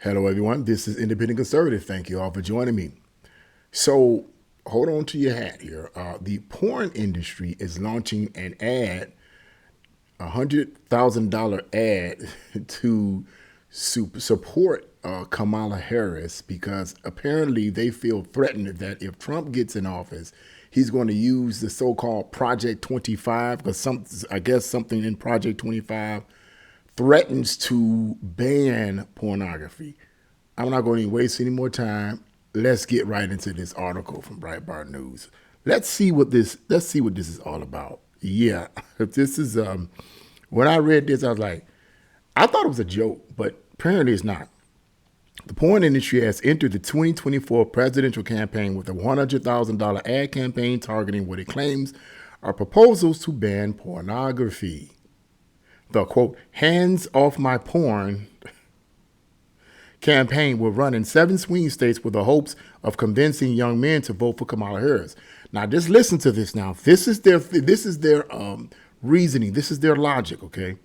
Hello, everyone. This is Independent Conservative. Thank you all for joining me. So, hold on to your hat here. The porn industry is launching an ad, $100,000 ad to support Kamala Harris because apparently they feel threatened that if Trump gets in office, he's going to use the so-called Project 25 because I guess something in Project 25 threatens to ban pornography. I'm not going to waste any more time. Let's get right into this article from Breitbart News. Let's see what this is all about. Yeah, this is when I read this, I was like, I thought it was a joke, but apparently it's not. The porn industry has entered the 2024 presidential campaign with a $100,000 ad campaign targeting what it claims are proposals to ban pornography. The quote, "Hands Off My Porn" campaign will run in 7 swing states with the hopes of convincing young men to vote for Kamala Harris. Now, just listen to this. Now, this is their reasoning. This is their logic. Okay.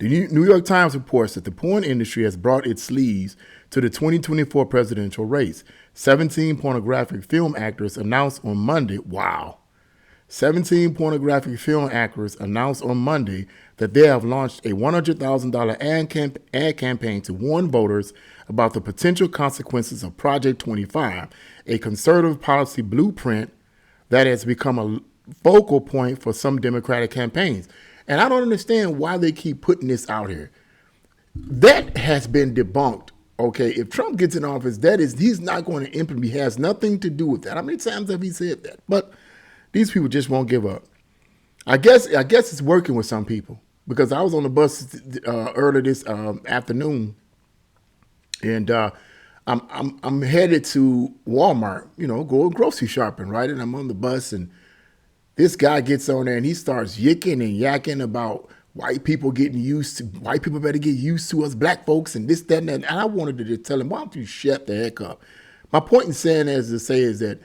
The New York Times reports that the porn industry has brought its sleeves to the 2024 presidential race. 17 pornographic film actors announced on Monday. Wow. 17 pornographic film actors announced on Monday that they have launched a $100,000 ad campaign to warn voters about the potential consequences of Project 25, a conservative policy blueprint that has become a focal point for some Democratic campaigns. And I don't understand why they keep putting this out here. That has been debunked. Okay, if Trump gets in office, he's not going to implement. He has nothing to do with that. How many times have he said that? But these people just won't give up. I guess it's working with some people because I was on the bus earlier this afternoon, and I'm headed to Walmart. Go grocery shopping, right? And I'm on the bus, and this guy gets on there and he starts yicking and yakking about white people better get used to us black folks and this, that, and that. And I wanted to just tell him, why don't you shut the heck up? My point in saying that is that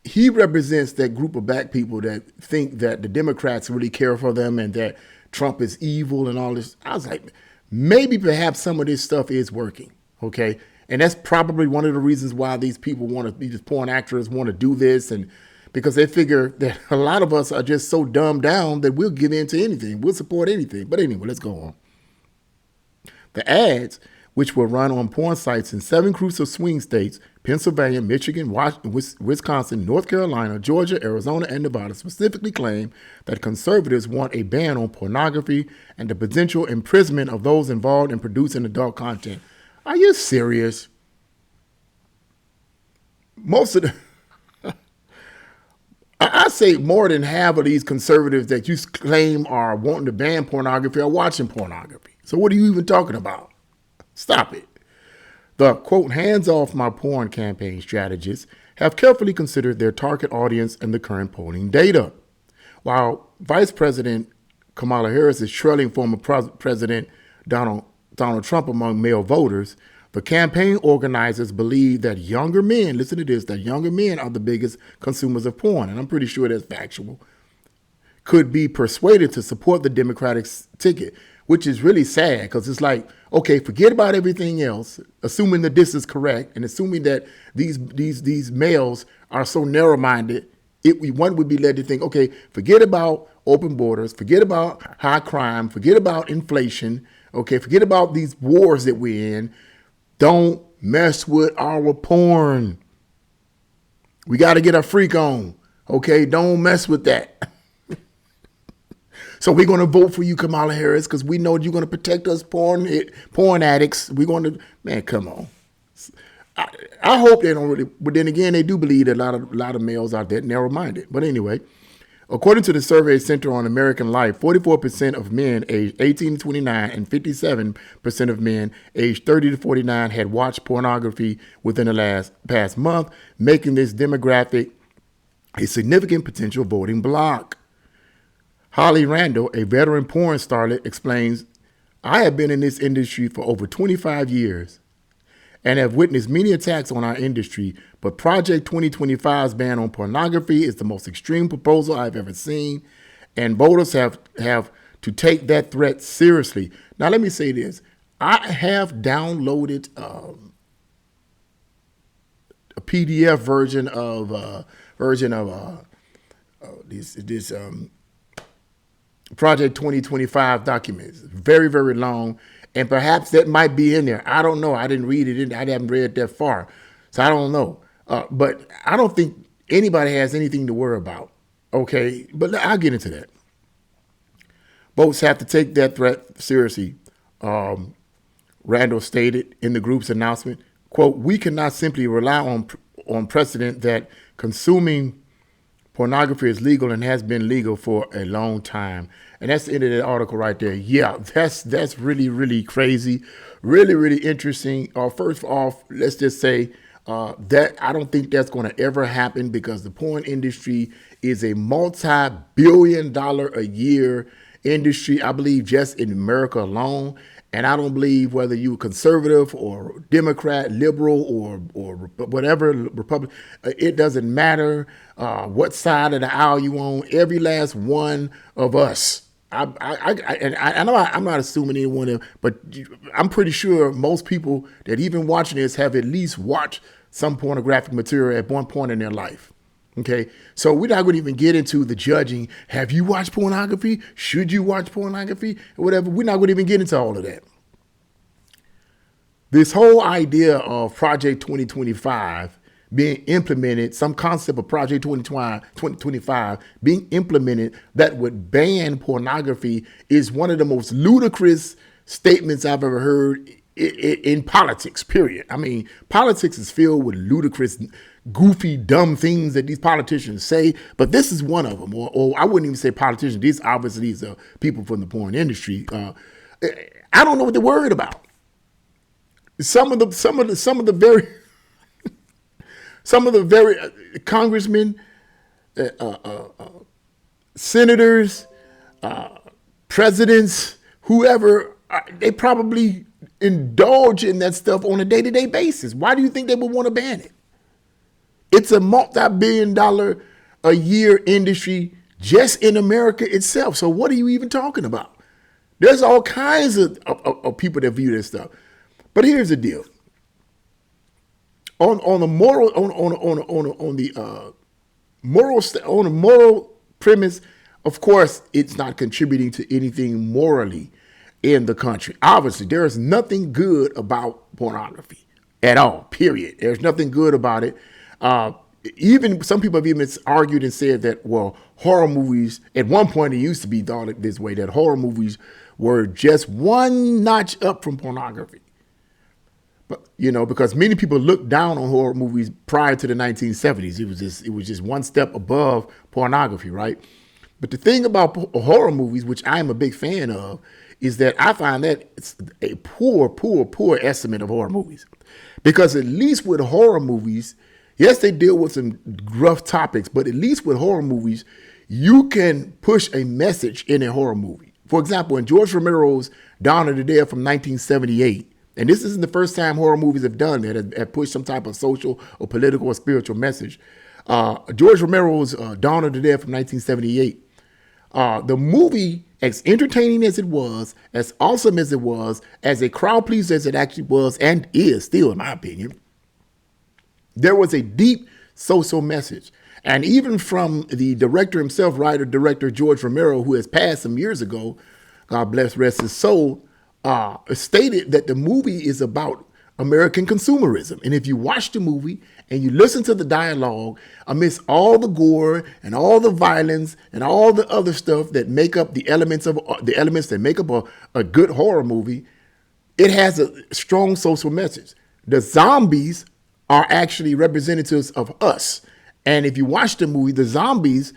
he represents that group of black people that think that the Democrats really care for them and that Trump is evil and all this. I was like, maybe perhaps some of this stuff is working, okay? And that's probably one of the reasons why these people these porn actors want to do this, and because they figure that a lot of us are just so dumbed down that we'll give in to anything. We'll support anything. But anyway, let's go on. The ads, which will run on porn sites in 7 crucial swing states, Pennsylvania, Michigan, Wisconsin, North Carolina, Georgia, Arizona, and Nevada, specifically claim that conservatives want a ban on pornography and the potential imprisonment of those involved in producing adult content. Are you serious? Most of the... I say more than half of these conservatives that you claim are wanting to ban pornography are watching pornography. So what are you even talking about? Stop it. The, quote, "Hands Off My Porn" campaign strategists have carefully considered their target audience and the current polling data. While Vice President Kamala Harris is trailing former President Donald Trump among male voters, the campaign organizers believe that younger men, listen to this, that younger men are the biggest consumers of porn, and I'm pretty sure that's factual, could be persuaded to support the Democratic ticket, which is really sad because it's like, okay, forget about everything else, assuming that this is correct and assuming that these males are so narrow-minded, one would be led to think, okay, forget about open borders, forget about high crime, forget about inflation, okay, forget about these wars that we're in. Don't mess with our porn. We got to get a freak on. Okay, don't mess with that. So we're going to vote for you, Kamala Harris, because we know you're going to protect us porn addicts. We're going to, man, come on. I hope they don't really, but then again, they do believe that a lot of males are that narrow-minded. But anyway, according to the Survey Center on American Life, 44% of men aged 18 to 29 and 57% of men aged 30 to 49 had watched pornography within the past month, making this demographic a significant potential voting bloc. Holly Randall, a veteran porn starlet, explains, "I have been in this industry for over 25 years and have witnessed many attacks on our industry, but Project 2025's ban on pornography is the most extreme proposal I've ever seen, and voters have to take that threat seriously." Now, let me say this. I have downloaded a PDF version of this Project 2025 documents. Very, very long. And perhaps that might be in there. I don't know. I didn't read it. I haven't read that far. So I don't know. But I don't think anybody has anything to worry about. Okay. But I'll get into that. Boats have to take that threat seriously. Randall stated in the group's announcement, quote, "We cannot simply rely on precedent that consuming pornography is legal and has been legal for a long time." And that's the end of that article right there. Yeah, that's really, really crazy. Really, really interesting. First off, let's just say that I don't think that's going to ever happen because the porn industry is a multi-billion-dollar a year industry, I believe, just in America alone. And I don't believe whether you're conservative or Democrat, liberal, or whatever, Republican, it doesn't matter what side of the aisle you on. Every last one of us. I know I'm not assuming anyone, but I'm pretty sure most people that even watching this have at least watched some pornographic material at one point in their life. Okay, so we're not going to even get into the judging. Have you watched pornography? Should you watch pornography? Or whatever. We're not going to even get into all of that. This whole idea of Project 2025 being implemented, some concept of Project 2025 being implemented that would ban pornography is one of the most ludicrous statements I've ever heard in politics, period. I mean, politics is filled with ludicrous, goofy, dumb things that these politicians say, but this is one of them. Or I wouldn't even say politicians. These are people from the porn industry. I don't know what they're worried about. Some of the very congressmen, senators, presidents, whoever, they probably indulge in that stuff on a day-to-day basis. Why do you think they would want to ban it? It's a multi-billion-dollar a year industry just in America itself. So what are you even talking about? There's all kinds of people that view this stuff. But here's the deal. On the moral premise, of course, it's not contributing to anything morally in the country. Obviously, there is nothing good about pornography at all, period. There's nothing good about it. Even some people have even argued and said that, well, horror movies, at one point it used to be thought this way, that horror movies were just one notch up from pornography. But, because many people looked down on horror movies prior to the 1970s. It was just one step above pornography, right? But the thing about horror movies, which I am a big fan of, is that I find that it's a poor estimate of horror movies. Because at least with horror movies, yes, they deal with some rough topics, but at least with horror movies, you can push a message in a horror movie. For example, in George Romero's Dawn of the Dead from 1978, and this isn't the first time horror movies have done that, have pushed some type of social or political or spiritual message. George Romero's Dawn of the Dead from 1978, the movie, as entertaining as it was, as awesome as it was, as a crowd pleaser as it actually was and is still, in my opinion, there was a deep social message. And even from the director himself, writer-director George Romero, who has passed some years ago, God bless, rest his soul, stated that the movie is about American consumerism. And if you watch the movie and you listen to the dialogue, amidst all the gore and all the violence and all the other stuff that make up the elements that make up a good horror movie, it has a strong social message. The zombies are actually representatives of us. And if you watch the movie, the zombies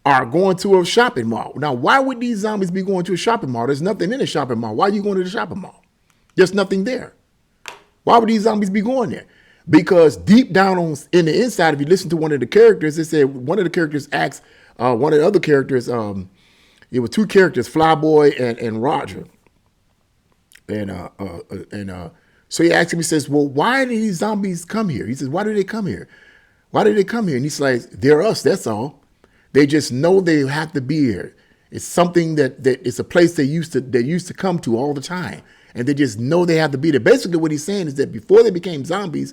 are going to a shopping mall. Now, why would these zombies be going to a shopping mall? There's nothing in a shopping mall. Why are you going to the shopping mall? There's nothing there. Why would these zombies be going there? Because deep down in the inside, if you listen to one of the characters, it said one of the characters asked one of the other characters, it was two characters, Flyboy and Roger. So he asked him, he says, well, why did these zombies come here? He says, why did they come here? Why did they come here? And he's like, they're us, that's all. They just know they have to be here. It's something that it's a place they used to come to all the time. and they just know they have to be there. Basically, what he's saying is that before they became zombies,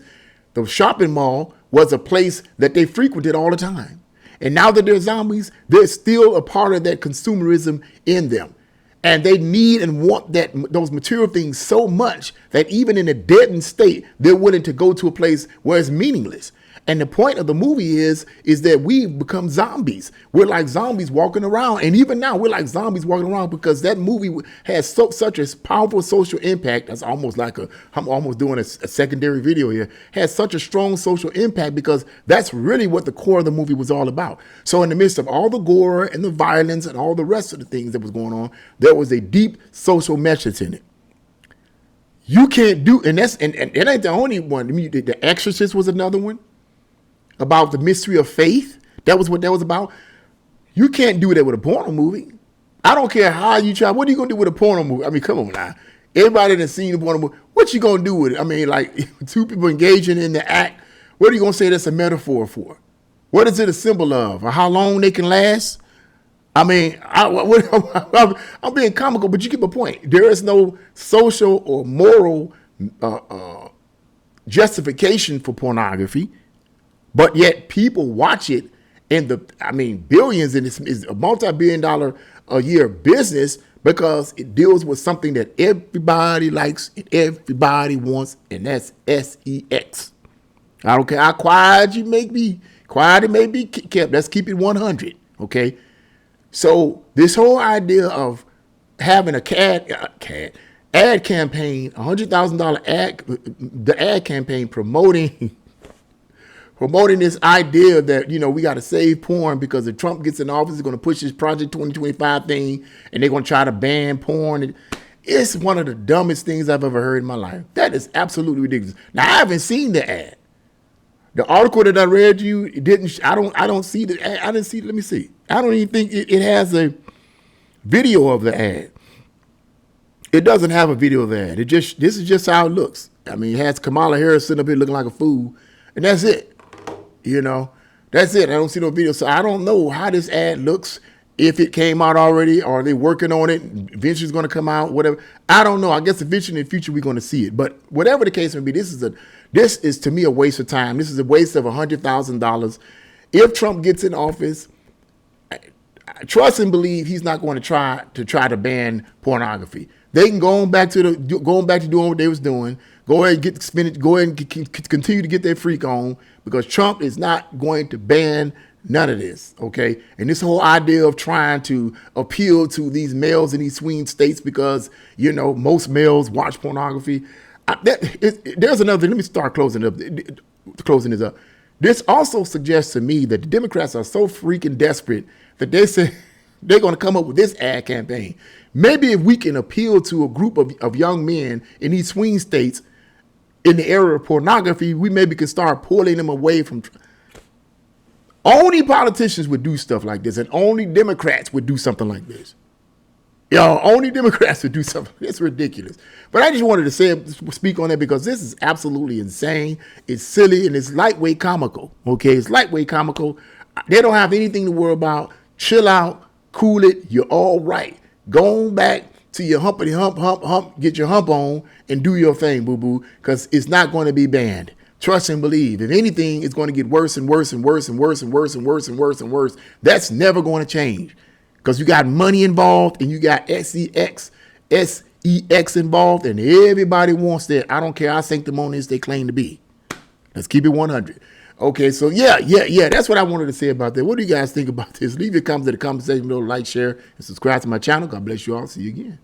the shopping mall was a place that they frequented all the time. And now that they're zombies, there's still a part of that consumerism in them. And they need and want those material things so much that even in a deadened state, they're willing to go to a place where it's meaningless. And the point of the movie is that we become zombies. We're like zombies walking around. And even now, we're like zombies walking around because that movie has such a powerful social impact. That's almost like I'm almost doing a secondary video here. Has such a strong social impact because that's really what the core of the movie was all about. So in the midst of all the gore and the violence and all the rest of the things that was going on, there was a deep social message in it. You can't do, and it ain't the only one. The Exorcist was another one. About the mystery of faith. That was what that was about. You can't do that with a porno movie. I don't care how you try. What are you going to do with a porno movie? I mean, come on now. Everybody that's seen a porno movie, what you going to do with it? I mean, like two people engaging in the act, what are you going to say that's a metaphor for? What is it a symbol of? Or how long they can last? I mean, I'm being comical, but you get my point. There is no social or moral justification for pornography. But yet people watch it in billions, and it's a multi-billion-dollar a year business because it deals with something that everybody likes and everybody wants, and that's sex. I don't care how quiet it may be kept. Let's keep it 100, okay? So this whole idea of having a ad campaign, $100,000 ad campaign promoting this idea that, we got to save porn because if Trump gets in office, he's going to push his Project 2025 thing and they're going to try to ban porn. It's one of the dumbest things I've ever heard in my life. That is absolutely ridiculous. Now, I haven't seen the ad. The article that I read you, I don't see the ad. I didn't see, let me see. I don't even think it has a video of the ad. It doesn't have a video of the ad. This is just how it looks. I mean, it has Kamala Harris sitting up here looking like a fool, and that's it. That's it. I don't see no video. So I don't know how this ad looks, if it came out already, or are they working on it? Eventually it's going to come out, whatever. I don't know. I guess eventually in the future we're going to see it. But whatever the case may be, this is to me a waste of time. This is a waste of $100,000. If Trump gets in office, I trust and believe he's not going to try to ban pornography. They can go back to doing what they was doing. Go ahead and continue to get their freak on, because Trump is not going to ban none of this, okay? And this whole idea of trying to appeal to these males in these swing states because, most males watch pornography. There's another, let me start closing this up. This also suggests to me that the Democrats are so freaking desperate that they say they're going to come up with this ad campaign. Maybe if we can appeal to a group of young men in these swing states in the area of pornography, we maybe can start pulling them away from. Only politicians would do stuff like this, and only Democrats would do something like this. Only Democrats would do something. It's ridiculous. But I just wanted to speak on that because this is absolutely insane. It's silly, and it's lightweight comical. Okay, it's lightweight comical. They don't have anything to worry about. Chill out, cool it. You're all right. Go on back to your humpity hump, get your hump on and do your thing, boo-boo, because it's not going to be banned. Trust and believe. If anything, it's going to get worse and worse and worse and worse and worse and worse and worse and worse. That's never going to change because you got money involved and you got sex involved, and everybody wants that. I don't care how sanctimonious they claim to be. Let's keep it 100. Okay, so yeah. That's what I wanted to say about that. What do you guys think about this? Leave your comments in the comment section below, like, share, and subscribe to my channel. God bless you all. See you again.